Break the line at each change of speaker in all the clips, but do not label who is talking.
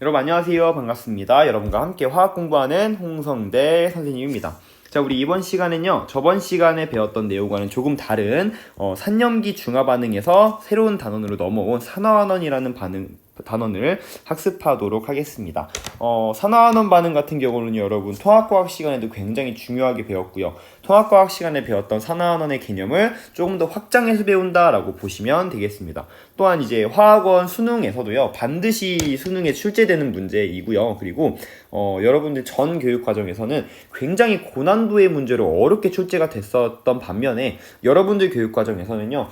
여러분 안녕하세요. 반갑습니다. 여러분과 함께 화학 공부하는 홍성대 선생님입니다. 자, 우리 이번 시간은요, 저번 시간에 배웠던 내용과는 조금 다른 산염기 중화 반응에서 새로운 단원으로 넘어온 산화환원이라는 단원을 학습하도록 하겠습니다. 산화환원 반응 같은 경우는 여러분 통합과학 시간에도 굉장히 중요하게 배웠고요. 통합과학 시간에 배웠던 산화환원의 개념을 조금 더 확장해서 배운다라고 보시면 되겠습니다. 또한 이제 화학원 수능에서도요, 반드시 수능에 출제되는 문제이고요. 그리고 여러분들 전 교육 과정에서는 굉장히 고난도의 문제로 어렵게 출제가 됐었던 반면에 여러분들 교육 과정에서는요,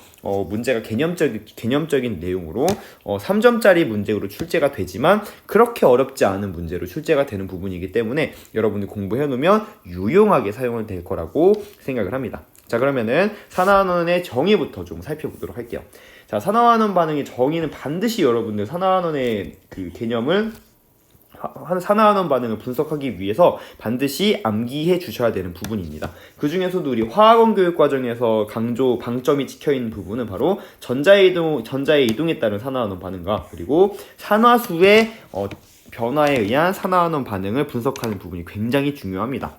문제가 개념적인 내용으로 3점짜리 문제로 출제가 되지만 그렇게 어렵지 않은 문제로 출제가 되는 부분이기 때문에 여러분들 공부해 놓으면 유용하게 사용은 될 거라고 생각을 합니다. 자, 그러면은 산화환원의 정의부터 좀 살펴보도록 할게요. 자, 산화환원 반응의 정의는 반드시 여러분들 산화환원의 그 개념을 산화환원 반응을 분석하기 위해서 반드시 암기해 주셔야 되는 부분입니다. 그 중에서도 우리 화학원 교육 과정에서 방점이 찍혀있는 부분은 바로 전자의 이동에 따른 산화환원 반응과 그리고 산화수의 변화에 의한 산화환원 반응을 분석하는 부분이 굉장히 중요합니다.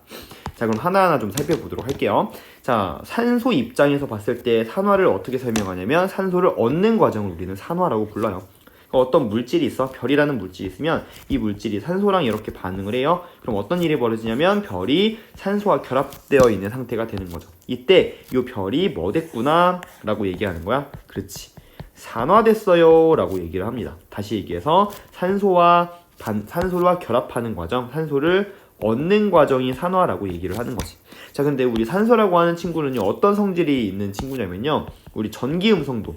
자, 그럼 하나하나 좀 살펴보도록 할게요. 자, 산소 입장에서 봤을 때 산화를 어떻게 설명하냐면 산소를 얻는 과정을 우리는 산화라고 불러요. 어떤 물질이 있어, 별이라는 물질이 있으면 이 물질이 산소랑 이렇게 반응을 해요. 그럼 어떤 일이 벌어지냐면 별이 산소와 결합되어 있는 상태가 되는 거죠. 이때 이 별이 뭐 됐구나 라고 얘기하는 거야. 그렇지, 산화됐어요 라고 얘기를 합니다. 다시 얘기해서 산소와 결합하는 과정, 산소를 얻는 과정이 산화라고 얘기를 하는 거지. 자, 근데 우리 산소라고 하는 친구는요, 어떤 성질이 있는 친구냐면요, 우리 전기음성도,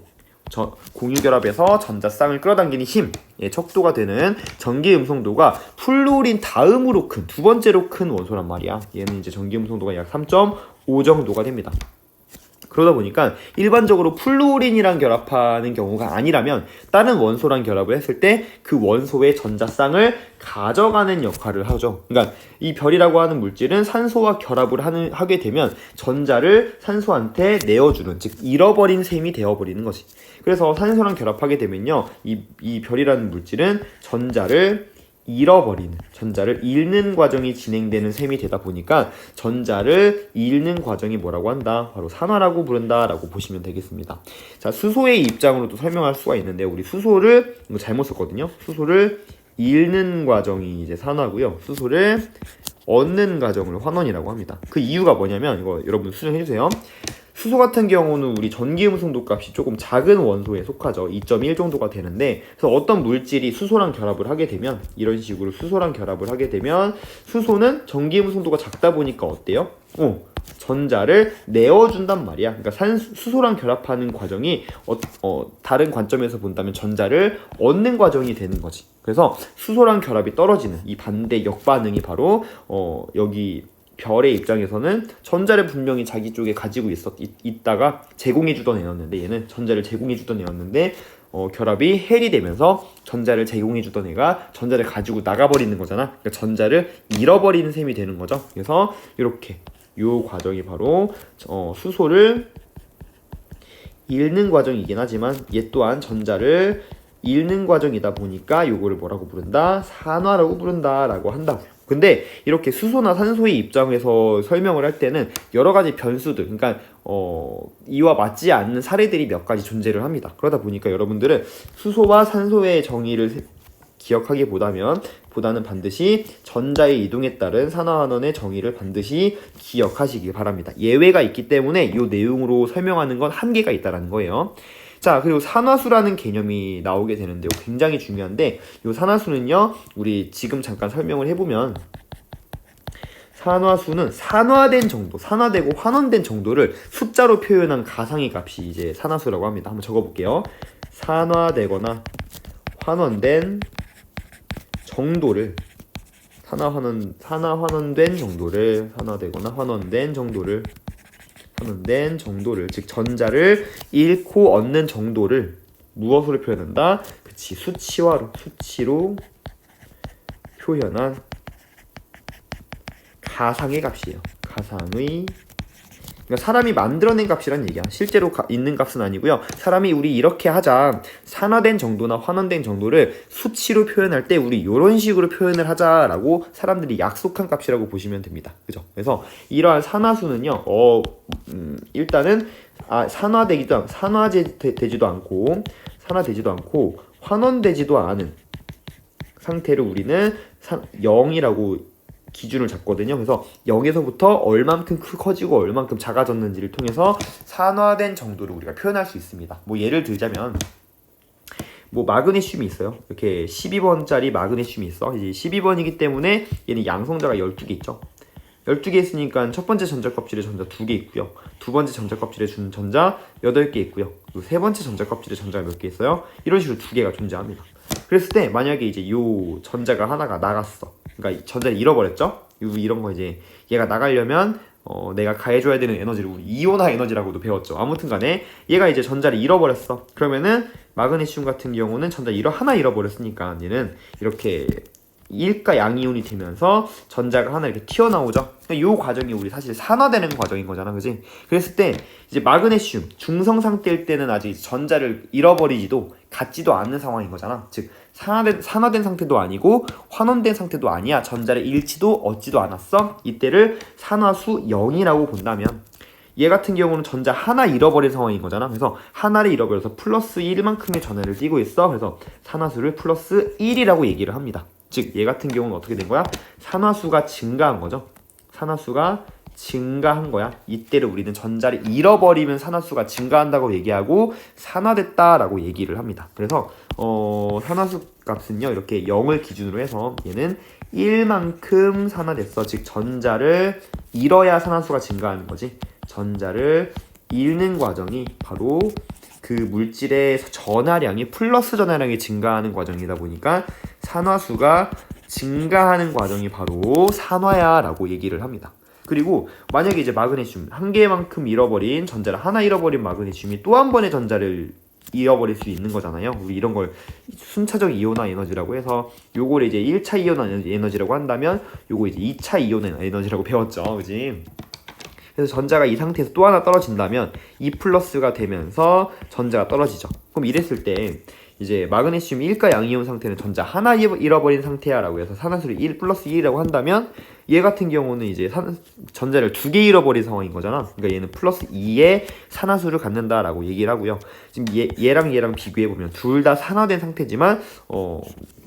공유결합에서 전자쌍을 끌어당기는 힘, 척도가 되는 전기음성도가 플루오린 다음으로 두 번째로 큰 원소란 말이야. 얘는 이제 전기음성도가 약 3.5 정도가 됩니다. 그러다 보니까 일반적으로 플루오린이랑 결합하는 경우가 아니라면 다른 원소랑 결합을 했을 때 그 원소의 전자쌍을 가져가는 역할을 하죠. 그러니까 이 별이라고 하는 물질은 산소와 결합을 하게 되면 전자를 산소한테 내어주는, 즉 잃어버린 셈이 되어버리는 거지. 그래서 산소랑 결합하게 되면요, 이 별이라는 물질은 전자를 잃는 과정이 진행되는 셈이 되다 보니까 전자를 잃는 과정이 뭐라고 한다? 바로 산화라고 부른다라고 보시면 되겠습니다. 자, 수소의 입장으로도 설명할 수가 있는데, 우리 수소를, 이거 잘못 썼거든요. 수소를 잃는 과정이 이제 산화고요. 수소를 얻는 과정을 환원이라고 합니다. 그 이유가 뭐냐면, 이거 여러분 수정해주세요. 수소 같은 경우는 우리 전기음성도 값이 조금 작은 원소에 속하죠. 2.1 정도가 되는데, 그래서 어떤 물질이 수소랑 결합을 하게 되면, 이런 식으로 수소랑 결합을 하게 되면 수소는 전기음성도가 작다 보니까 어때요? 전자를 내어준단 말이야. 그러니까 수소랑 결합하는 과정이 다른 관점에서 본다면 전자를 얻는 과정이 되는 거지. 그래서 수소랑 결합이 떨어지는 이 반대 역반응이 바로 여기 별의 입장에서는 전자를 분명히 자기 쪽에 가지고 있다가 제공해주던 애였는데, 얘는 전자를 제공해주던 애였는데 결합이 해리 되면서 전자를 제공해주던 애가 전자를 가지고 나가버리는 거잖아. 그러니까 전자를 잃어버리는 셈이 되는 거죠. 그래서 이렇게 요 과정이 바로 수소를 잃는 과정이긴 하지만 얘 또한 전자를 잃는 과정이다 보니까 요거를 뭐라고 부른다? 산화라고 부른다라고 한다고요. 근데 이렇게 수소나 산소의 입장에서 설명을 할 때는 여러 가지 변수들, 그러니까 이와 맞지 않는 사례들이 몇 가지 존재를 합니다. 그러다 보니까 여러분들은 수소와 산소의 정의를 기억하기보다는 반드시 전자의 이동에 따른 산화환원의 정의를 반드시 기억하시기 바랍니다. 예외가 있기 때문에 이 내용으로 설명하는 건 한계가 있다는 거예요. 자, 그리고 산화수라는 개념이 나오게 되는데요, 굉장히 중요한데, 이 산화수는요, 우리 지금 잠깐 설명을 해보면, 산화수는 산화되고 환원된 정도를 숫자로 표현한 가상의 값이 이제 산화수라고 합니다. 한번 적어볼게요. 산화되거나 환원된 정도를, 산화되거나 환원된 정도를, 즉 전자를 잃고 얻는 정도를 무엇으로 표현한다? 그치, 수치로 표현한 가상의 값이에요. 가상의 그러니까 사람이 만들어낸 값이란 얘기야. 실제로 있는 값은 아니고요. 사람이 우리 이렇게 하자, 산화된 정도나 환원된 정도를 수치로 표현할 때 우리 이런 식으로 표현을 하자라고 사람들이 약속한 값이라고 보시면 됩니다. 그죠? 그래서 이러한 산화수는요, 일단은 산화되지도 않고 환원되지도 않은 상태를 우리는 0이라고 기준을 잡거든요. 그래서 0에서부터 얼만큼 커지고 얼만큼 작아졌는지를 통해서 산화된 정도를 우리가 표현할 수 있습니다. 뭐 예를 들자면 뭐 마그네슘이 있어요. 이렇게 12번짜리 마그네슘이 있어. 이제 12번이기 때문에 얘는 양성자가 12개 있죠. 12개 있으니까 첫 번째 전자 껍질에 전자 2개 있고요. 두 번째 전자 껍질에 전자 8개 있고요. 그리고 세 번째 전자 껍질에 전자가 몇 개 있어요? 이런 식으로 2개가 존재합니다. 그랬을 때 만약에 이제 요 전자가 하나가 나갔어. 그러니까 전자를 잃어버렸죠? 이런 거 이제 얘가 나가려면 내가 가해줘야 되는 에너지를 우리 이온화 에너지라고도 배웠죠. 아무튼 간에 얘가 이제 전자를 잃어버렸어. 그러면은 마그네슘 같은 경우는 전자 하나 잃어버렸으니까 얘는 이렇게 일가 양이온이 되면서 전자가 하나 이렇게 튀어나오죠. 이 과정이 우리 사실 산화되는 과정인 거잖아, 그지? 그랬을 때 이제 마그네슘 중성 상태일 때는 아직 전자를 잃어버리지도 갖지도 않는 상황인 거잖아. 즉 산화된 상태도 아니고 환원된 상태도 아니야. 전자를 잃지도 얻지도 않았어. 이때를 산화수 0이라고 본다면 얘 같은 경우는 전자 하나 잃어버린 상황인 거잖아. 그래서 하나를 잃어버려서 플러스 1만큼의 전하를 띠고 있어. 그래서 산화수를 플러스 1이라고 얘기를 합니다. 즉 얘 같은 경우는 어떻게 된 거야? 산화수가 증가한 거죠. 산화수가 증가한 거야. 이때를 우리는 전자를 잃어버리면 산화수가 증가한다고 얘기하고 산화됐다라고 얘기를 합니다. 그래서 산화수 값은요 이렇게 0을 기준으로 해서 얘는 1만큼 산화됐어. 즉 전자를 잃어야 산화수가 증가하는 거지. 전자를 잃는 과정이 바로 그 물질의 전하량이 플러스 전하량이 증가하는 과정이다 보니까 산화수가 증가하는 과정이 바로 산화야라고 얘기를 합니다. 그리고 만약에 이제 마그네슘 한 개만큼 잃어버린 전자를 하나 잃어버린 마그네슘이 또 한 번의 전자를 잃어버릴 수 있는 거잖아요. 우리 이런 걸 순차적 이온화 에너지라고 해서 요걸 이제 1차 이온화 에너지라고 한다면 요거 이제 2차 이온화 에너지라고 배웠죠. 그지? 그래서 전자가 이 상태에서 또 하나 떨어진다면 2 플러스가 되면서 전자가 떨어지죠. 그럼 이랬을 때 이제 마그네슘 1가 양이온 상태는 전자 하나 잃어버린 상태야 라고 해서 산화수를 1 플러스 2라고 한다면 얘 같은 경우는 이제 전자를 2개 잃어버린 상황인 거잖아. 그러니까 얘는 플러스 2의 산화수를 갖는다 라고 얘기를 하고요. 지금 얘랑 비교해보면 둘 다 산화된 상태지만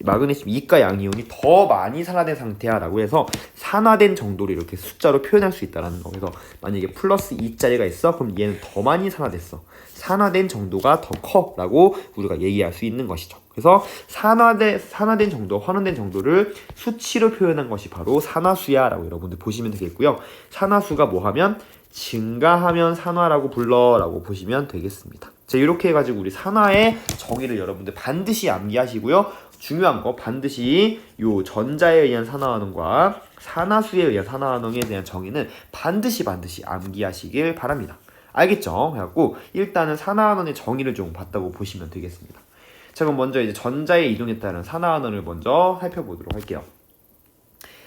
마그네슘 2가 양이온이 더 많이 산화된 상태야 라고 해서 산화된 정도를 이렇게 숫자로 표현할 수 있다는 거. 그래서 만약에 플러스 2짜리가 있어 그럼 얘는 더 많이 산화됐어. 산화된 정도가 더 커 라고 우리가 얘기할 수 있는 것이죠. 그래서 산화된 정도, 환원된 정도를 수치로 표현한 것이 바로 산화수야 라고 여러분들 보시면 되겠고요. 산화수가 뭐하면 증가하면 산화라고 불러 라고 보시면 되겠습니다. 자, 이렇게 해가지고 우리 산화의 정의를 여러분들 반드시 암기하시고요. 중요한 거 반드시 요 전자에 의한 산화환원과 산화수에 의한 산화환원에 대한 정의는 반드시 암기하시길 바랍니다. 알겠죠? 그래갖고 일단은 산화환원의 정의를 좀 봤다고 보시면 되겠습니다. 자, 그럼 먼저 이제 전자에 이동에 따른 산화환원을 먼저 살펴보도록 할게요.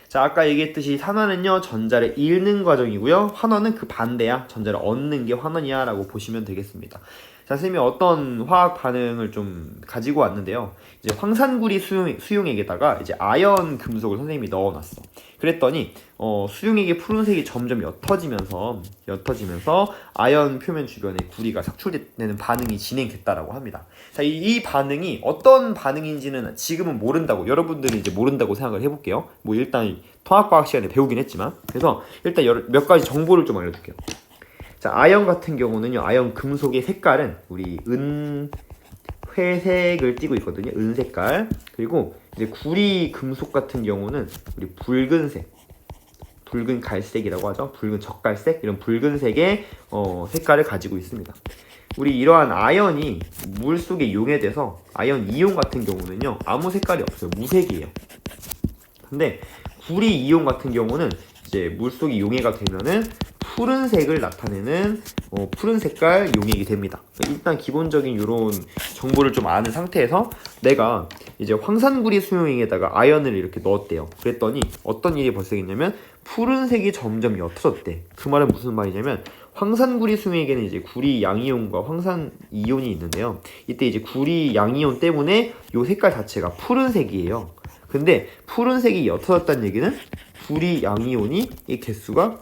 자, 아까 얘기했듯이 산화는요 전자를 잃는 과정이고요. 환원은 그 반대야. 전자를 얻는 게 환원이야 라고 보시면 되겠습니다. 자, 선생님이 어떤 화학 반응을 좀 가지고 왔는데요. 이제 황산구리 수용액에다가 이제 아연 금속을 선생님이 넣어놨어. 그랬더니 수용액의 푸른색이 점점 옅어지면서 아연 표면 주변에 구리가 삭출되는 반응이 진행됐다라고 합니다. 자, 이 반응이 어떤 반응인지는 지금은 모른다고, 여러분들이 이제 모른다고 생각을 해볼게요. 뭐 일단 통합과학 시간에 배우긴 했지만, 그래서 일단 몇 가지 정보를 좀 알려줄게요. 자, 아연 같은 경우는요, 아연 금속의 색깔은 우리 회색을 띠고 있거든요. 은색깔. 그리고 이제 구리 금속 같은 경우는 우리 붉은색, 붉은 갈색이라고 하죠. 붉은 적갈색, 이런 붉은색의 색깔을 가지고 있습니다. 우리 이러한 아연이 물 속에 용해돼서 아연 이온 같은 경우는요, 아무 색깔이 없어요. 무색이에요. 근데 구리 이온 같은 경우는 이제 물 속에 용해가 되면은 푸른색을 나타내는 푸른 색깔 용액이 됩니다. 일단 기본적인 이런 정보를 좀 아는 상태에서 내가 이제 황산구리 수용액에다가 아연을 이렇게 넣었대요. 그랬더니 어떤 일이 발생했냐면 푸른색이 점점 옅어졌대. 그 말은 무슨 말이냐면 황산구리 수용액에는 이제 구리 양이온과 황산 이온이 있는데요. 이때 이제 구리 양이온 때문에 요 색깔 자체가 푸른색이에요. 근데 푸른색이 옅어졌다는 얘기는 구리 양이온이 이 개수가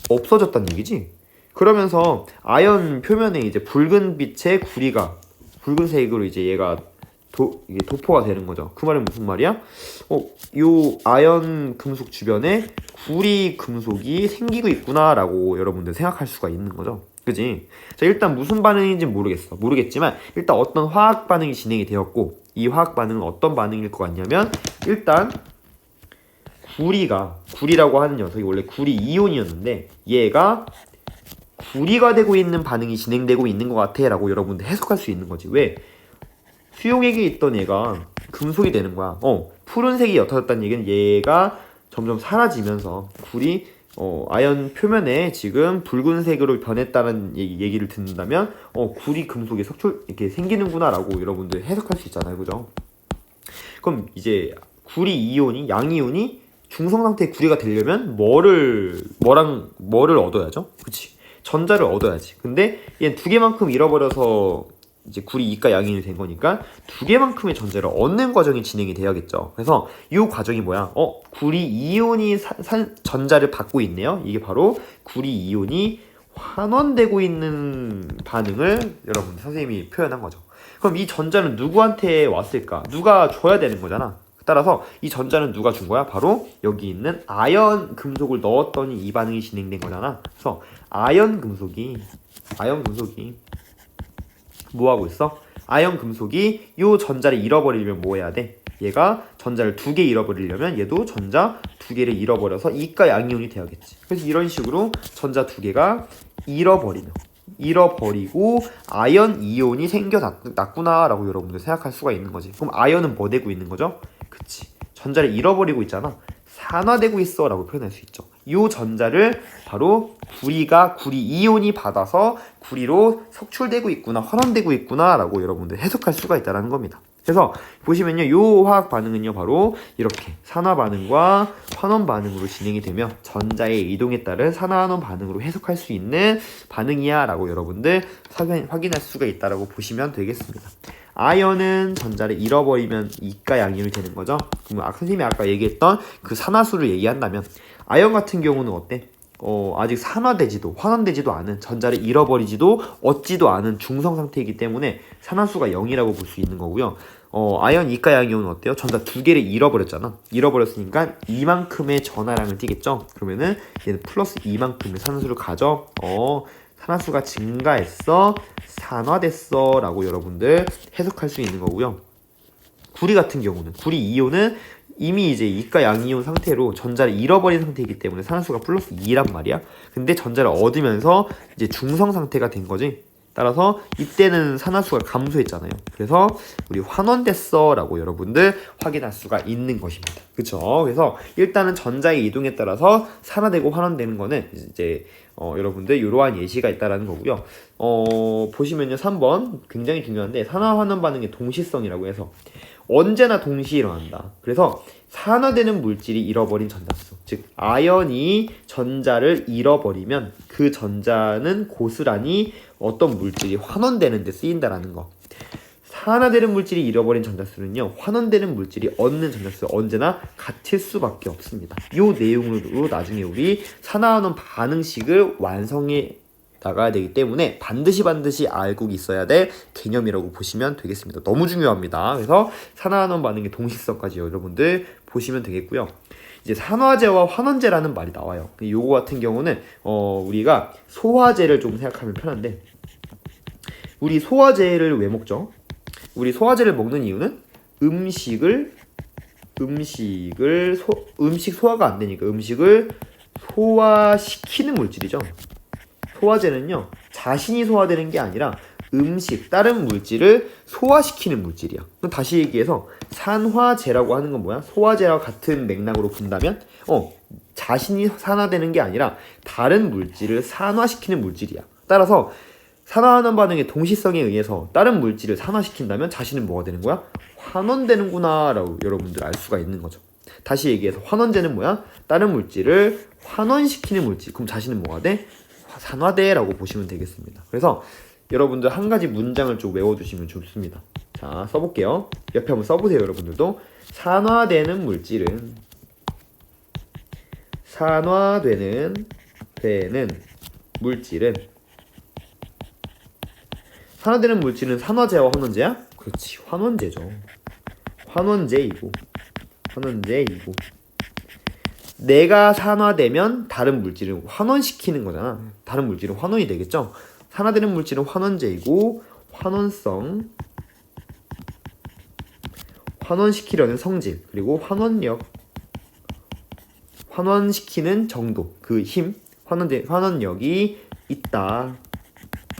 없어졌다는 얘기지. 그러면서 아연 표면에 이제 붉은 빛의 구리가 붉은색으로 이제 얘가 이게 도포가 되는 거죠. 그 말은 무슨 말이야? 요 아연 금속 주변에 구리 금속이 생기고 있구나라고 여러분들 생각할 수가 있는 거죠. 그지? 자, 일단 무슨 반응인지 모르겠지만 일단 어떤 화학 반응이 진행이 되었고 이 화학 반응은 어떤 반응일 것 같냐면 일단 구리라고 하는 녀석이 원래 구리 이온이었는데 얘가 구리가 되고 있는 반응이 진행되고 있는 것 같아 라고 여러분들 해석할 수 있는 거지. 왜? 수용액에 있던 얘가 금속이 되는 거야. 푸른색이 옅어졌다는 얘기는 얘가 점점 사라지면서 구리 아연 표면에 지금 붉은색으로 변했다는 얘기를 듣는다면 구리 금속이 이렇게 생기는구나 라고 여러분들 해석할 수 있잖아요. 그죠? 그럼 이제 구리 이온이 양이온이 중성 상태의 구리가 되려면 뭐를 얻어야죠? 그치? 전자를 얻어야지. 근데 얘는 두 개만큼 잃어버려서 이제 구리 이가 양이온이 된 거니까 두 개만큼의 전자를 얻는 과정이 진행이 돼야겠죠. 그래서 이 과정이 뭐야? 구리 이온이 전자를 받고 있네요. 이게 바로 구리 이온이 환원되고 있는 반응을 여러분 선생님이 표현한 거죠. 그럼 이 전자는 누구한테 왔을까? 누가 줘야 되는 거잖아. 따라서 이 전자는 누가 준 거야? 바로 여기 있는 아연 금속을 넣었더니 이 반응이 진행된 거잖아. 그래서 아연 금속이 뭐 하고 있어? 아연 금속이 요 전자를 잃어버리려면 뭐 해야 돼? 얘가 전자를 두 개 잃어버리려면 얘도 전자 두 개를 잃어버려서 이가 양이온이 돼야겠지. 그래서 이런 식으로 전자 두 개가 잃어버리고 아연 이온이 생겨났구나라고 여러분들 생각할 수가 있는 거지. 그럼 아연은 뭐 되고 있는 거죠? 그치. 전자를 잃어버리고 있잖아. 산화되고 있어 라고 표현할 수 있죠. 이 전자를 바로 구리 이온이 받아서 구리로 석출되고 있구나, 환원되고 있구나 라고 여러분들 해석할 수가 있다는 겁니다. 그래서 보시면요, 이 화학 반응은요 바로 이렇게 산화 반응과 환원 반응으로 진행이 되며 전자의 이동에 따른 산화 환원 반응으로 해석할 수 있는 반응이야 라고 여러분들 확인할 수가 있다라고 보시면 되겠습니다. 아연은 전자를 잃어버리면 이가 양이온이 되는 거죠. 그럼 선생님이 아까 얘기했던 그 산화수를 얘기한다면 아연 같은 경우는 어때? 아직 산화되지도 환원되지도 않은, 전자를 잃어버리지도 얻지도 않은 중성 상태이기 때문에 산화수가 0이라고 볼 수 있는 거고요. 아연 이가 양이온은 어때요? 전자 두 개를 잃어버렸잖아. 잃어버렸으니까 이만큼의 전하량을 띠겠죠. 그러면은 얘는 플러스 이만큼의 산화수를 가져. 산화수가 증가했어, 산화됐어 라고 여러분들 해석할 수 있는 거고요. 구리 같은 경우는, 구리 이온은 이미 이제 이가 양이온 상태로 전자를 잃어버린 상태이기 때문에 산화수가 플러스 2란 말이야. 근데 전자를 얻으면서 이제 중성 상태가 된 거지. 따라서 이때는 산화수가 감소했잖아요. 그래서 우리 환원됐어 라고 여러분들 확인할 수가 있는 것입니다. 그쵸? 그래서 일단은 전자의 이동에 따라서 산화되고 환원되는 거는 이제 여러분들 이러한 예시가 있다라는 거고요. 보시면요, 3번 굉장히 중요한데 산화 환원 반응의 동시성이라고 해서 언제나 동시에 일어난다. 그래서 산화되는 물질이 잃어버린 전자수, 즉 아연이 전자를 잃어버리면 그 전자는 고스란히 어떤 물질이 환원되는 데 쓰인다라는 거. 산화되는 물질이 잃어버린 전자수는요, 환원되는 물질이 얻는 전자수 언제나 같을 수밖에 없습니다. 이 내용으로 나중에 우리 산화환원 반응식을 완성해 나가야 되기 때문에 반드시 알고 있어야 될 개념이라고 보시면 되겠습니다. 너무 중요합니다. 그래서 산화환원 반응의 동시성까지 여러분들 보시면 되겠고요. 이제 산화제와 환원제라는 말이 나와요. 요거 같은 경우는 우리가 소화제를 좀 생각하면 편한데, 우리 소화제를 왜 먹죠? 우리 소화제를 먹는 이유는 음식 소화가 안 되니까 음식을 소화시키는 물질이죠. 소화제는요, 자신이 소화되는 게 아니라 다른 물질을 소화시키는 물질이야. 그럼 다시 얘기해서 산화제라고 하는 건 뭐야? 소화제와 같은 맥락으로 본다면 자신이 산화되는 게 아니라 다른 물질을 산화시키는 물질이야. 따라서 산화환원 반응의 동시성에 의해서 다른 물질을 산화시킨다면 자신은 뭐가 되는 거야? 환원되는구나 라고 여러분들 알 수가 있는 거죠. 다시 얘기해서 환원제는 뭐야? 다른 물질을 환원시키는 물질. 그럼 자신은 뭐가 돼? 산화대라고 보시면 되겠습니다. 그래서 여러분들 한 가지 문장을 좀 외워두시면 좋습니다. 자, 써볼게요. 옆에 한번 써보세요. 여러분들도 산화되는 물질은 산화되는 산화제와 환원제야? 그렇지, 환원제죠. 환원제이고 내가 산화되면 다른 물질을 환원시키는 거잖아. 다른 물질은 환원이 되겠죠. 산화되는 물질은 환원제이고 환원성, 환원시키려는 성질, 그리고 환원력, 환원시키는 정도, 그 힘, 환원력이 있다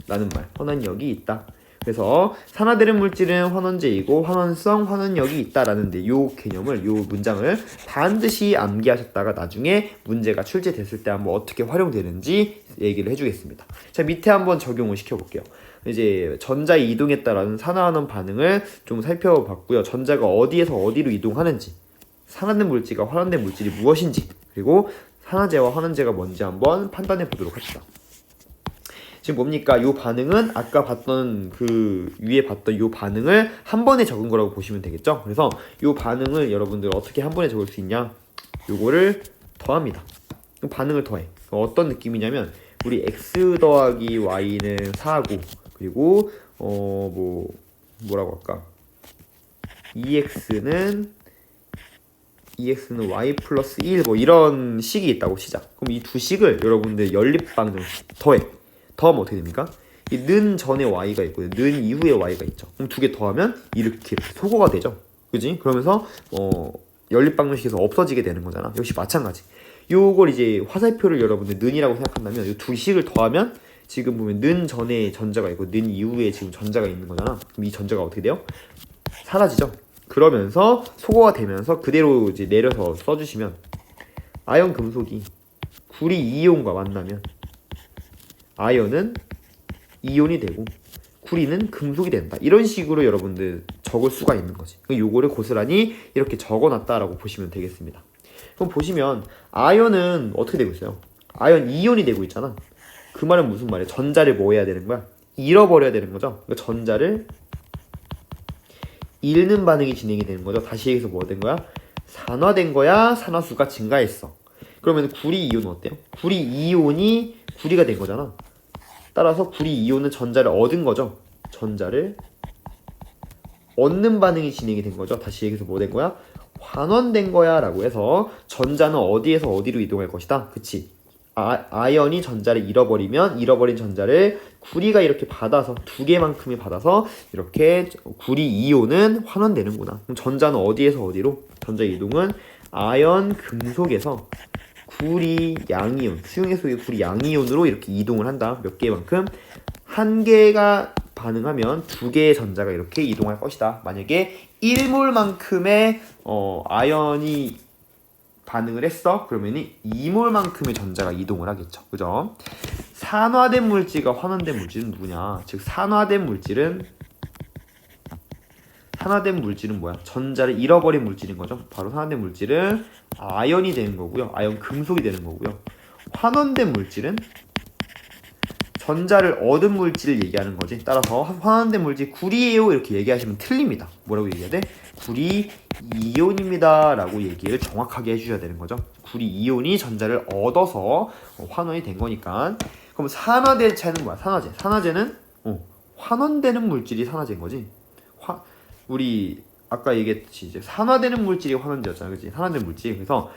라는 말. 환원력이 있다. 그래서 산화되는 물질은 환원제이고 환원성, 환원력이 있다라는데 요 개념을, 요 문장을 반드시 암기하셨다가 나중에 문제가 출제됐을 때 한번 어떻게 활용되는지 얘기를 해주겠습니다. 자, 밑에 한번 적용을 시켜볼게요. 이제 전자의 이동에 따른 산화하는 반응을 좀 살펴봤고요. 전자가 어디에서 어디로 이동하는지, 산화된 물질과 환원된 물질이 무엇인지, 그리고 산화제와 환원제가 뭔지 한번 판단해 보도록 합시다. 지금 뭡니까? 이 반응은 아까 봤던 그 위에 봤던 이 반응을 한 번에 적은 거라고 보시면 되겠죠? 그래서 이 반응을 여러분들 어떻게 한 번에 적을 수 있냐? 요거를 더합니다. 반응을 더해. 어떤 느낌이냐면 우리 x 더하기 y는 4고, 그리고 뭐라고 할까? EX는 y 플러스 1 뭐 이런 식이 있다고 치자. 그럼 이 두 식을 여러분들 연립방정식 더해. 더하면 어떻게 됩니까? 이 는 전에 y가 있고 는 이후에 y가 있죠. 그럼 두 개 더하면 이렇게 소거가 되죠. 그지? 그러면서 연립방정식에서 없어지게 되는 거잖아. 역시 마찬가지. 요걸 이제 화살표를 여러분들 는이라고 생각한다면 이 두 식을 더하면 지금 보면 는 전에 전자가 있고 는 이후에 지금 전자가 있는 거잖아. 그럼 이 전자가 어떻게 돼요? 사라지죠. 그러면서 소거가 되면서 그대로 이제 내려서 써주시면 아연 금속이 구리 이온과 만나면 아연은 이온이 되고 구리는 금속이 된다. 이런 식으로 여러분들 적을 수가 있는 거지. 요거를 고스란히 이렇게 적어놨다라고 보시면 되겠습니다. 그럼 보시면 아연은 어떻게 되고 있어요? 아연 이온이 되고 있잖아. 그 말은 무슨 말이야? 전자를 뭐 해야 되는 거야? 잃어버려야 되는 거죠. 그러니까 전자를 잃는 반응이 진행이 되는 거죠. 다시 얘기해서 뭐 된 거야? 산화된 거야? 산화수가 증가했어. 그러면 구리 이온은 어때요? 구리 이온이 구리가 된 거잖아. 따라서 구리 이온은 전자를 얻은 거죠. 전자를 얻는 반응이 진행이 된 거죠. 다시 얘기해서 뭐 된 거야? 환원된 거야 라고 해서 전자는 어디에서 어디로 이동할 것이다. 그치? 아연이 전자를 잃어버리면 잃어버린 전자를 구리가 이렇게 받아서 두 개만큼이 받아서 이렇게 구리 이온은 환원되는구나. 그럼 전자는 어디에서 어디로? 전자 이동은 아연 금속에서 구리 양이온, 수용액 속의 구리 양이온으로 이렇게 이동을 한다. 몇 개만큼? 한 개가 반응하면 두 개의 전자가 이렇게 이동할 것이다. 만약에 1몰만큼의 아연이 반응을 했어? 그러면 2몰만큼의 전자가 이동을 하겠죠. 그죠? 산화된 물질과 환원된 물질은 누구냐? 즉 산화된 물질은 뭐야? 전자를 잃어버린 물질인 거죠. 바로 산화된 물질은 아연이 되는 거고요. 아연 금속이 되는 거고요. 환원된 물질은 전자를 얻은 물질을 얘기하는 거지. 따라서 환원된 물질 구리예요 이렇게 얘기하시면 틀립니다. 뭐라고 얘기해야 돼? 구리 이온입니다 라고 얘기를 정확하게 해주셔야 되는 거죠. 구리 이온이 전자를 얻어서 환원이 된 거니까. 그럼 산화제는 뭐야? 산화제는 환원되는 물질이 산화제인 거지. 우리 아까 얘기했지, 이제 산화되는 물질이 환원제였잖아. 그치? 산화된 물질. 그래서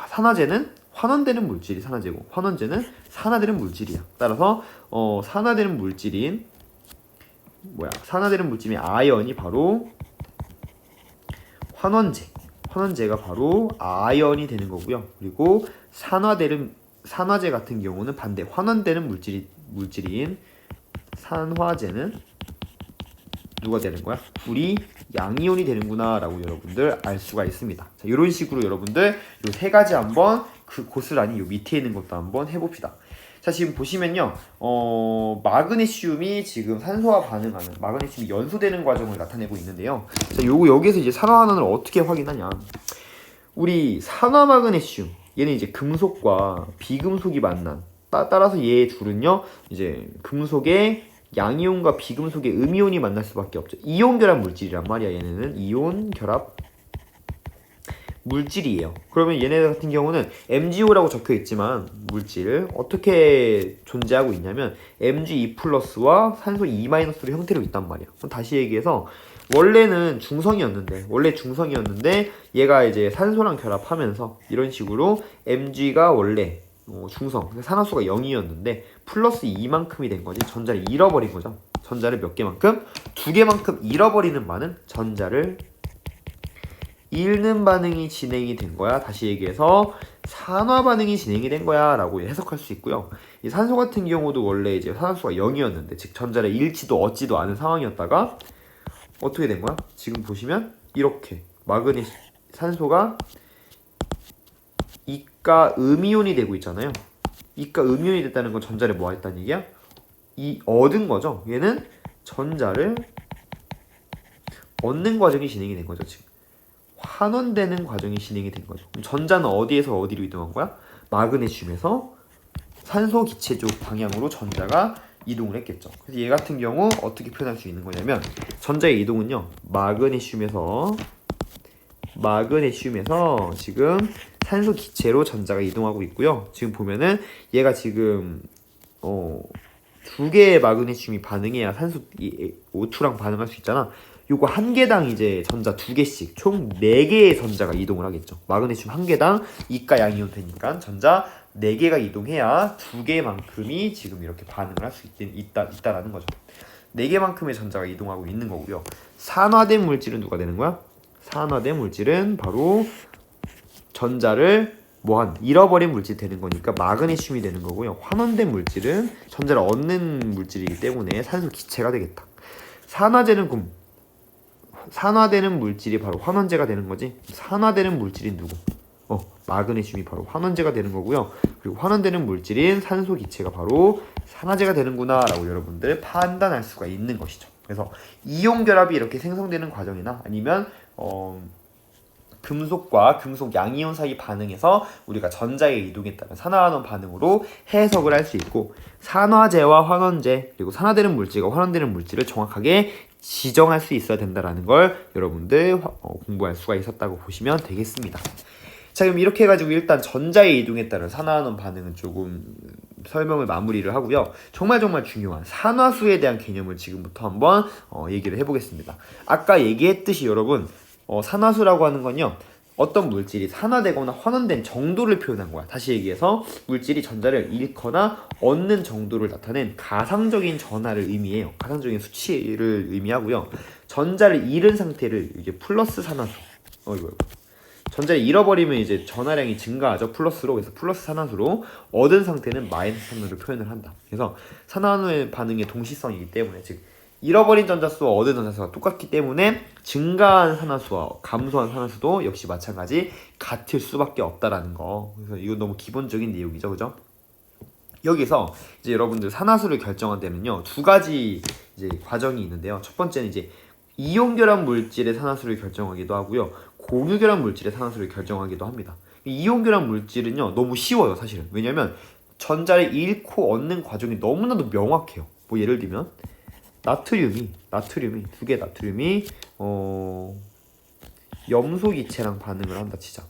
산화제는 환원되는 물질이 산화제고 환원제는 산화되는 물질이야. 따라서 산화되는 물질인 산화되는 물질인 아연이 바로 환원제가 바로 아연이 되는 거고요. 그리고 산화제 같은 경우는 반대 환원되는 물질인 산화제는 누가 되는 거야? 구리 양이온이 되는구나 라고 여러분들 알 수가 있습니다. 자, 이런 식으로 여러분들 이 세 가지 한번 그 고스란히 요 밑에 있는 것도 한번 해봅시다. 자, 지금 보시면요, 마그네슘이 지금 산소와 반응하는, 마그네슘이 연소되는 과정을 나타내고 있는데요. 자, 여기서 이제 산화환원을 어떻게 확인하냐? 우리 산화마그네슘, 얘는 이제 금속과 비금속이 만난 따라서 얘 둘은요 이제 금속의 양이온과 비금속의 음이온이 만날 수밖에 없죠. 이온 결합 물질이란 말이야. 얘네는 이온 결합 물질이에요. 그러면 얘네 같은 경우는 MgO라고 적혀 있지만 물질 어떻게 존재하고 있냐면 Mg2 플러스와 산소 2 마이너스로 형태로 있단 말이야. 그럼 다시 얘기해서 원래 중성이었는데 얘가 이제 산소랑 결합하면서 이런 식으로 Mg가 원래 중성, 산화수가 0이었는데 플러스 2만큼이 된 거지. 전자를 잃어버린 거죠. 전자를 몇 개만큼? 2개만큼 잃어버리는 반응, 전자를 잃는 반응이 진행이 된 거야. 다시 얘기해서 산화 반응이 진행이 된 거야 라고 해석할 수 있고요. 이 산소 같은 경우도 원래 이제 산화수가 0이었는데 즉 전자를 잃지도 얻지도 않은 상황이었다가 어떻게 된 거야? 지금 보시면 이렇게 산소가 이가 음이온이 되고 있잖아요. 이가 음이온이 됐다는 건 전자를 뭐 했다는 얘기야? 얻은 거죠. 얘는 전자를 얻는 과정이 진행이 된 거죠. 지금 환원되는 과정이 진행이 된 거죠. 그럼 전자는 어디에서 어디로 이동한 거야? 마그네슘에서 산소 기체 쪽 방향으로 전자가 이동을 했겠죠. 그래서 얘 같은 경우 어떻게 표현할 수 있는 거냐면 전자의 이동은요 마그네슘에서 지금 산소 기체로 전자가 이동하고 있고요. 지금 보면은 얘가 지금 2개의 마그네슘이 반응해야 산소 O2랑 반응할 수 있잖아. 요거 한 개당 이제 전자 2개씩 총 4개의 전자가 이동을 하겠죠. 마그네슘 한 개당 이가 양이온 되니까 전자 4개가 이동해야 2개만큼이 지금 이렇게 반응을 할 수 있다라는 거죠. 4개만큼의 전자가 이동하고 있는 거고요. 산화된 물질은 누가 되는 거야? 산화된 물질은 바로 전자를 잃어버린 물질이 되는 거니까 마그네슘이 되는 거고요. 환원된 물질은 전자를 얻는 물질이기 때문에 산소 기체가 되겠다. 산화되는 물질이 바로 환원제가 되는 거지. 산화되는 물질인 누구? 마그네슘이 바로 환원제가 되는 거고요. 그리고 환원되는 물질인 산소 기체가 바로 산화제가 되는구나 라고 여러분들 판단할 수가 있는 것이죠. 그래서 이온 결합이 이렇게 생성되는 과정이나 아니면 금속과 금속 양이온 사이 반응에서 우리가 전자의 이동에 따른 산화환원 반응으로 해석을 할 수 있고 산화제와 환원제 그리고 산화되는 물질과 환원되는 물질을 정확하게 지정할 수 있어야 된다는 걸 여러분들 공부할 수가 있었다고 보시면 되겠습니다. 자, 그럼 이렇게 해가지고 일단 전자의 이동에 따른 산화환원 반응은 조금 설명을 마무리를 하고요. 정말 중요한 산화수에 대한 개념을 지금부터 한번 얘기를 해보겠습니다. 아까 얘기했듯이 여러분 산화수라고 하는 건요 어떤 물질이 산화되거나 환원된 정도를 표현한 거야. 다시 얘기해서 물질이 전자를 잃거나 얻는 정도를 나타낸 가상적인 전하를 의미해요. 가상적인 수치를 의미하고요. 전자를 잃은 상태를 이제 플러스 산화수 전자를 잃어버리면 이제 전하량이 증가하죠. 플러스로. 그래서 플러스 산화수로 얻은 상태는 마이너스 산화를 표현을 한다. 그래서 산화환원 반응의 동시성이기 때문에 즉 잃어버린 전자수와 얻은 전자수가 똑같기 때문에 증가한 산화수와 감소한 산화수도 역시 마찬가지 같을 수밖에 없다라는 거. 그래서 이건 너무 기본적인 내용이죠, 그죠? 여기서 이제 여러분들 산화수를 결정한 데는요 2가지 이제 과정이 있는데요. 첫 번째는 이제 이온 결합 물질의 산화수를 결정하기도 하고요. 공유 결합 물질의 산화수를 결정하기도 합니다. 이온 결합 물질은요 너무 쉬워요, 사실은. 왜냐면 전자를 잃고 얻는 과정이 너무나도 명확해요. 뭐 예를 들면 나트륨이 2개 나트륨이 염소 기체랑 반응을 한다 치자.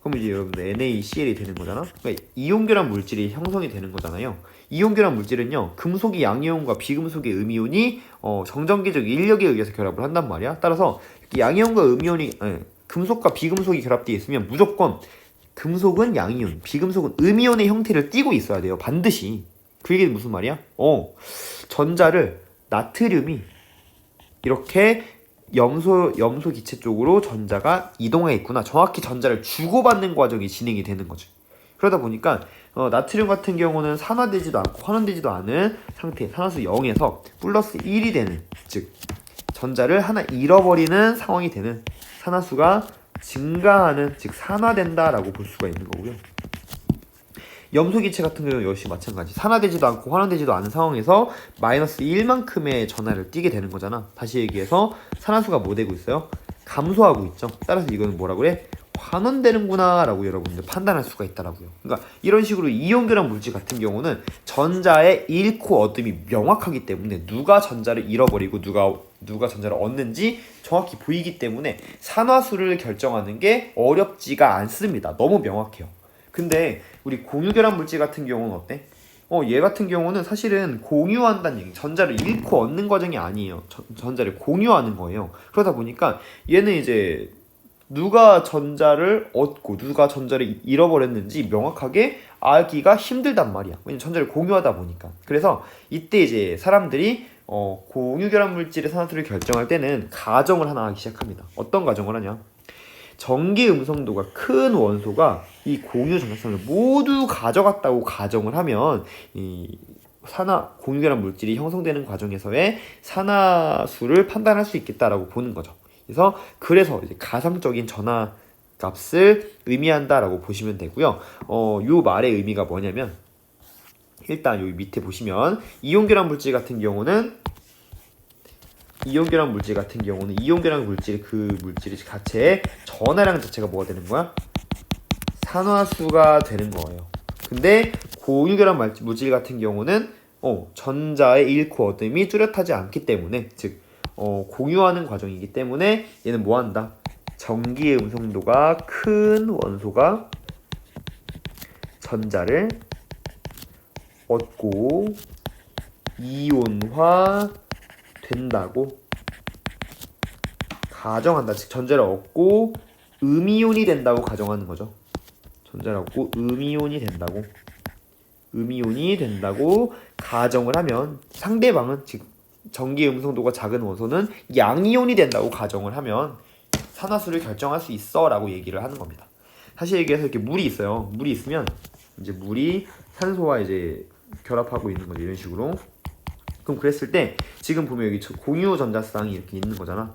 그럼 이제 여러분들 NaCl이 되는 거잖아. 그러니까 이온 결합 물질이 형성이 되는 거잖아요. 이온 결합 물질은요 금속의 양이온과 비금속의 음이온이 정전기적 인력에 의해서 결합을 한단 말이야. 따라서 양이온과 음이온이 금속과 비금속이 결합되어 있으면 무조건 금속은 양이온, 비금속은 음이온의 형태를 띠고 있어야 돼요. 반드시. 그 얘기는 무슨 말이야? 전자를 나트륨이 이렇게 염소 기체 쪽으로 전자가 이동하겠구나. 정확히 전자를 주고받는 과정이 진행이 되는 거죠. 그러다 보니까 나트륨 같은 경우는 산화되지도 않고 환원되지도 않은 상태, 산화수 0에서 플러스 1이 되는, 즉 전자를 하나 잃어버리는 상황이 되는 산화수가 증가하는, 즉 산화된다라고 볼 수가 있는 거고요. 염소 기체 같은 경우는 역시 마찬가지. 산화되지도 않고 환원되지도 않은 상황에서 마이너스 1만큼의 전하를 띠게 되는 거잖아. 다시 얘기해서 산화수가 뭐 되고 있어요? 감소하고 있죠. 따라서 이거는 뭐라고 그래? 환원되는구나 라고 여러분들 판단할 수가 있다라고요. 그러니까 이런 식으로 이온결합 물질 같은 경우는 전자의 잃고 얻음이 명확하기 때문에 누가 전자를 잃어버리고 누가 전자를 얻는지 정확히 보이기 때문에 산화수를 결정하는 게 어렵지가 않습니다. 너무 명확해요. 근데 우리 공유결합 물질 같은 경우는 어때? 얘 같은 경우는 사실은 공유한다는 얘기, 전자를 잃고 얻는 과정이 아니에요. 전자를 공유하는 거예요. 그러다 보니까 얘는 이제 누가 전자를 얻고 누가 전자를 잃어버렸는지 명확하게 알기가 힘들단 말이야. 왜냐면 전자를 공유하다 보니까. 그래서 이때 이제 사람들이 공유결합 물질의 산화수를 결정할 때는 가정을 하나 하기 시작합니다. 어떤 가정을 하냐? 전기 음성도가 큰 원소가 이 공유 전자쌍을 모두 가져갔다고 가정을 하면 이 공유결합 물질이 형성되는 과정에서의 산화수를 판단할 수 있겠다라고 보는 거죠. 그래서 이제 가상적인 전하 값을 의미한다라고 보시면 되고요. 요 말의 의미가 뭐냐면 일단 여기 밑에 보시면 이온결합 물질 같은 경우는 이온결합 물질 그 물질의 자체의 전하량 자체가 뭐가 되는 거야? 산화수가 되는 거예요. 근데 공유결합 물질 같은 경우는 전자의 잃고 얻음이 뚜렷하지 않기 때문에 즉 공유하는 과정이기 때문에 얘는 뭐 한다? 전기의 음성도가 큰 원소가 전자를 얻고 이온화 된다고 가정한다. 즉 전자를 얻고 음이온이 된다고 가정하는 거죠. 전자를 얻고 음이온이 된다고 가정을 하면 상대방은 즉 전기의 음성도가 작은 원소는 양이온이 된다고 가정을 하면 산화수를 결정할 수 있어 라고 얘기를 하는 겁니다. 다시 얘기해서 이렇게 물이 있어요. 물이 있으면 이제 물이 산소와 이제 결합하고 있는 거죠. 이런 식으로. 그럼 그랬을 때 지금 보면 여기 공유 전자쌍이 이렇게 있는 거잖아.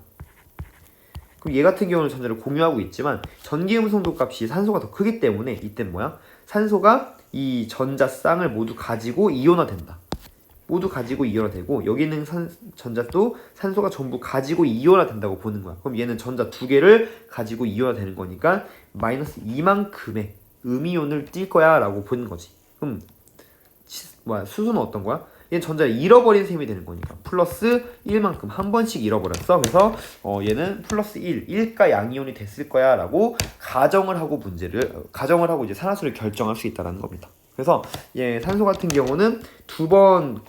그럼 얘 같은 경우는 전자를 공유하고 있지만 전기 음성도 값이 산소가 더 크기 때문에 이때 뭐야? 산소가 이 전자쌍을 모두 가지고 이온화된다. 모두 가지고 이온화되고 여기 있는 전자도 산소가 전부 가지고 이온화된다고 보는 거야. 그럼 얘는 전자 두 개를 가지고 이온화되는 거니까 마이너스 2만큼의 음이온을 띌 거야 라고 보는 거지. 그럼 수소는 어떤 거야? 얘는 전자를 잃어버린 셈이 되는 거니까 플러스 1만큼 한 번씩 잃어버렸어. 그래서 얘는 플러스 1가 양이온이 됐을 거야 라고 가정을 하고 이제 산화수를 결정할 수 있다는 겁니다. 그래서 산소 같은 경우는 두 번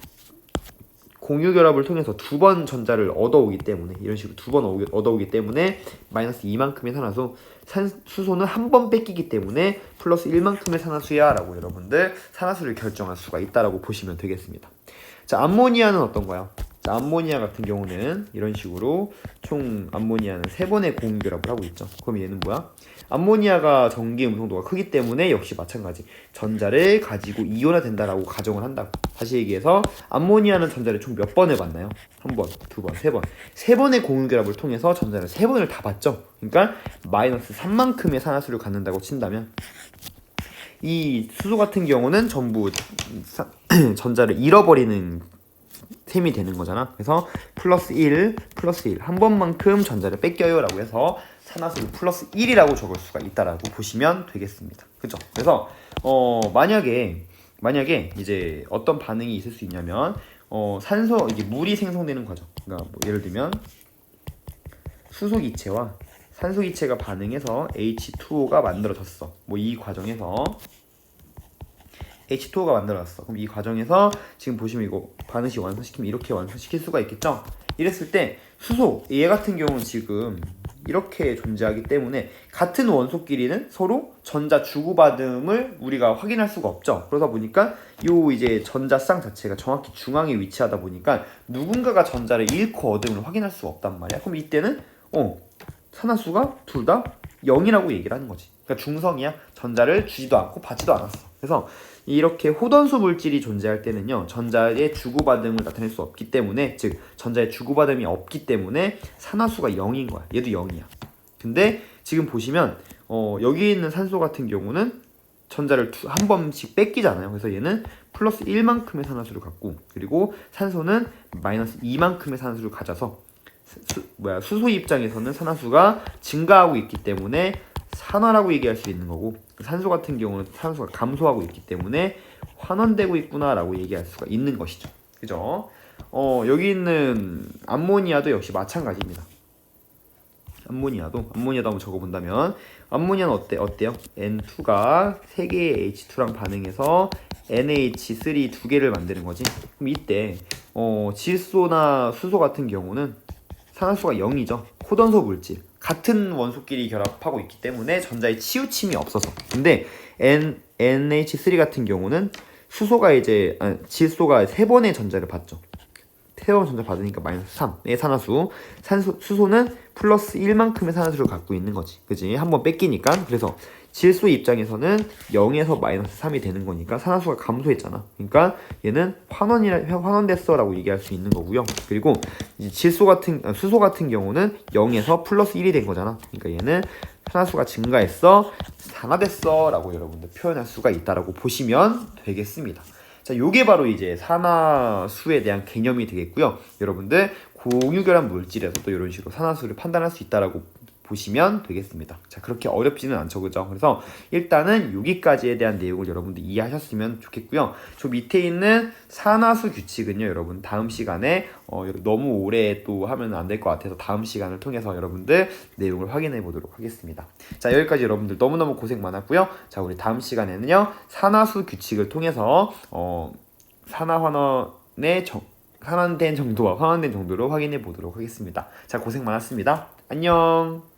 공유결합을 통해서 두 번 전자를 얻어오기 때문에 이런 식으로 두 번 얻어오기 때문에 마이너스 2만큼의 산화수, 수소는 한 번 뺏기기 때문에 플러스 1만큼의 산화수야 라고 여러분들 산화수를 결정할 수가 있다라고 보시면 되겠습니다. 자, 암모니아는 어떤 거야? 자, 암모니아 같은 경우는 이런 식으로 총 암모니아는 3번의 공유결합을 하고 있죠. 그럼 얘는 뭐야? 암모니아가 전기 음성도가 크기 때문에 역시 마찬가지 전자를 가지고 이온화된다라고 가정을 한다고. 다시 얘기해서 암모니아는 전자를 총 몇 번을 받나요? 한 번, 두 번, 세 번. 3번의 공유결합을 통해서 전자를 3번을 다 받죠. 그러니까 마이너스 3만큼의 산화수를 갖는다고 친다면 이 수소 같은 경우는 전부 전자를 잃어버리는 셈이 되는 거잖아. 그래서 플러스 1 한 번만큼 전자를 뺏겨요 라고 해서 산화수를 플러스 1이라고 적을 수가 있다라고 보시면 되겠습니다. 그죠? 그래서 만약에 이제 어떤 반응이 있을 수 있냐면 산소 이게 물이 생성되는 과정. 그러니까 뭐 예를 들면 수소 기체와 산소 기체가 반응해서 H2O가 만들어졌어. 뭐 이 과정에서 H2O가 만들어졌어. 그럼 이 과정에서 지금 보시면 이거 반응식 완성시키면 이렇게 완성시킬 수가 있겠죠? 이랬을 때 수소, 얘 같은 경우는 지금 이렇게 존재하기 때문에 같은 원소끼리는 서로 전자 주고받음을 우리가 확인할 수가 없죠. 그러다 보니까 요 이제 전자쌍 자체가 정확히 중앙에 위치하다 보니까 누군가가 전자를 잃고 얻음을 확인할 수가 없단 말이야. 그럼 이때는 산화수가 둘 다 0이라고 얘기를 하는 거지. 그러니까 중성이야. 전자를 주지도 않고 받지도 않았어. 그래서 이렇게 호던수 물질이 존재할 때는요, 전자의 주고받음을 나타낼 수 없기 때문에, 즉 전자의 주고받음이 없기 때문에 산화수가 0인 거야. 얘도 0이야. 근데 지금 보시면 여기 있는 산소 같은 경우는 전자를 한 번씩 뺏기잖아요. 그래서 얘는 플러스 1만큼의 산화수를 갖고, 그리고 산소는 마이너스 2만큼의 산화수를 가져서 수소 입장에서는 산화수가 증가하고 있기 때문에 산화라고 얘기할 수 있는 거고, 산소 같은 경우는 산소가 감소하고 있기 때문에 환원되고 있구나라고 얘기할 수가 있는 것이죠. 그죠? 여기 있는 암모니아도 역시 마찬가지입니다. 암모니아도 한번 적어본다면, 암모니아는 어때요? N2가 3개의 H2랑 반응해서 NH3 2개를 만드는 거지. 그럼 이때 질소나 수소 같은 경우는 산화수가 0이죠. 코던소 물질 같은 원소끼리 결합하고 있기 때문에 전자의 치우침이 없어서. 근데 NH3 같은 경우는 질소가 3번의 전자를 받죠. 3번 전자 받으니까 마이너스 3의 산화수, 수소는 플러스 1만큼의 산화수를 갖고 있는 거지. 그지? 한번 뺏기니까. 그래서 질소 입장에서는 0에서 마이너스 3이 되는 거니까 산화수가 감소했잖아. 그러니까 얘는 환원됐어 라고 얘기할 수 있는 거고요. 그리고 수소 같은 경우는 0에서 플러스 1이 된 거잖아. 그러니까 얘는 산화수가 증가했어, 산화됐어 라고 여러분들 표현할 수가 있다라고 보시면 되겠습니다. 자, 요게 바로 이제 산화수에 대한 개념이 되겠고요. 여러분들 공유결합 물질에서도 이런 식으로 산화수를 판단할 수 있다라고 보시면 되겠습니다. 자, 그렇게 어렵지는 않죠, 그죠? 그래서 일단은 여기까지에 대한 내용을 여러분들 이해하셨으면 좋겠고요. 저 밑에 있는 산화수 규칙은요, 여러분 다음 시간에 너무 오래 또 하면 안 될 것 같아서 다음 시간을 통해서 여러분들 내용을 확인해 보도록 하겠습니다. 자, 여기까지 여러분들 너무너무 고생 많았고요. 자, 우리 다음 시간에는요, 산화수 규칙을 통해서 산화된 정도로 확인해 보도록 하겠습니다. 자, 고생 많았습니다. 안녕.